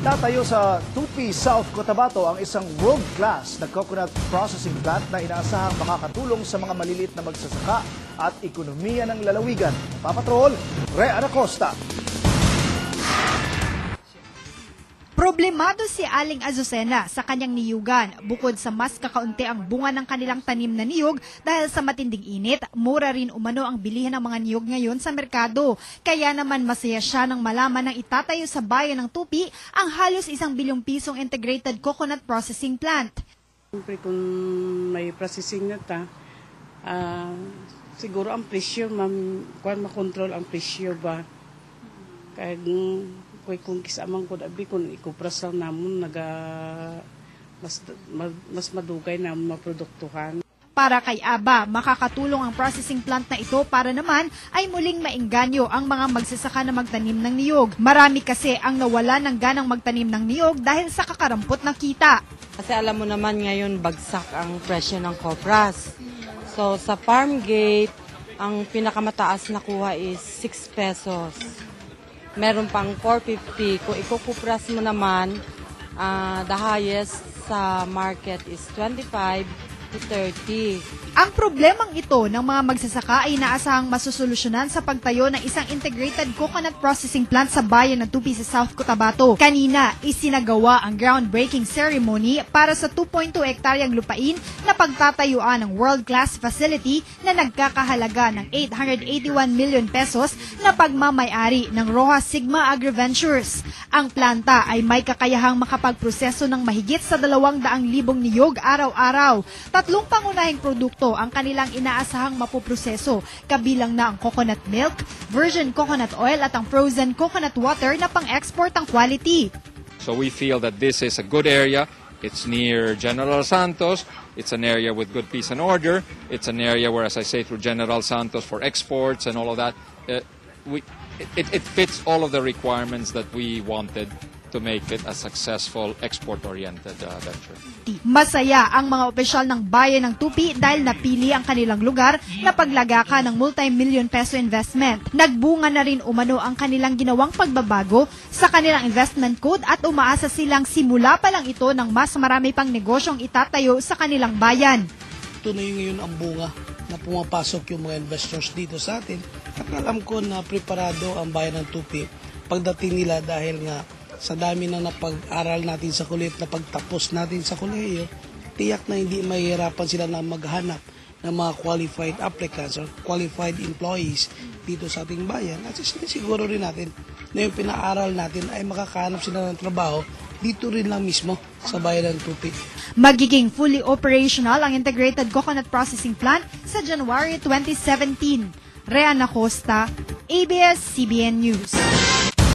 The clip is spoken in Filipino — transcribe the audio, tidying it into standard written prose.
Itatayo sa Tupi, South Cotabato ang isang world-class na coconut processing plant na inaasahang makakatulong sa mga maliliit na magsasaka at ekonomiya ng lalawigan. Papatrol, Rhea Acosta. Problemado si Aling Azucena sa kanyang niyugan bukod sa mas kakaunti ang bunga ng kanilang tanim na niyog dahil sa matinding init, mura rin umano ang bilihan ng mga niyog ngayon sa merkado. Kaya naman masaya siya nang malaman ng itatayo sa bayan ng Tupi ang halos 1 bilyong pisong integrated coconut processing plant. Siyempre kung may processing na ta, siguro ang presyo, kung makontrol ang presyo ba. Kaya kung kisamang ko dabi kung ikupras lang namon mas madugay na maproduktuhan. Para kay Aba, makakatulong ang processing plant na ito para naman ay muling maengganyo ang mga magsasaka na magtanim ng niyog. Marami kasi ang nawala ng ganang magtanim ng niyog dahil sa kakarampot ng kita. Kasi alam mo naman ngayon bagsak ang presyo ng kopras. So sa farm gate, ang pinakamataas na kuha is 6 pesos. Meron pang 4.50. Kung ikukupras mo naman, the highest sa market is 25 to 30. Ang problemang ito ng mga magsasaka ay inaasahang masusolusyonan sa pagtayo ng isang integrated coconut processing plant sa bayan ng Tupi sa South Cotabato. Kanina, isinagawa ang groundbreaking ceremony para sa 2.2 hektaryang lupain na pagtatayuan ng world-class facility na nagkakahalaga ng 881 million pesos na pagmamayari ng Roja Sigma AgriVentures. Ang planta ay may kakayahang makapagproseso ng mahigit sa 200,000 niyog araw-araw. 3 pangunahing produkto ang kanilang inaasahang mapoproseso, kabilang na ang coconut milk, virgin coconut oil at ang frozen coconut water na pang-export ang quality. So we feel that this is a good area. It's near General Santos. It's an area with good peace and order. It's an area where, as I say, through General Santos for exports and all of that, it fits all of the requirements that we wanted to make it a successful export-oriented venture. Masaya ang mga opisyal ng bayan ng Tupi dahil napili ang kanilang lugar na paglagakan ng multi-million peso investment. Nagbunga na rin umano ang kanilang ginawang pagbabago sa kanilang investment code at umaasa silang simula pa lang ito ng mas marami pang negosyong itatayo sa kanilang bayan. Ito na ngayon ang bunga na pumapasok yung mga investors dito sa atin. At alam ko na preparado ang bayan ng Tupi pagdating nila dahil nga sa dami na napag-aral natin sa kulit, na pagtapos natin sa kolehiyo, tiyak na hindi mahihirapan sila na maghanap ng mga qualified applicants or qualified employees dito sa ating bayan. At siguro rin natin na yung pinaaral natin ay makakahanap sila ng trabaho dito rin lang mismo sa bayan ng Tupi. Magiging fully operational ang integrated coconut processing plant sa January 2017. Rhea Acosta, ABS-CBN News.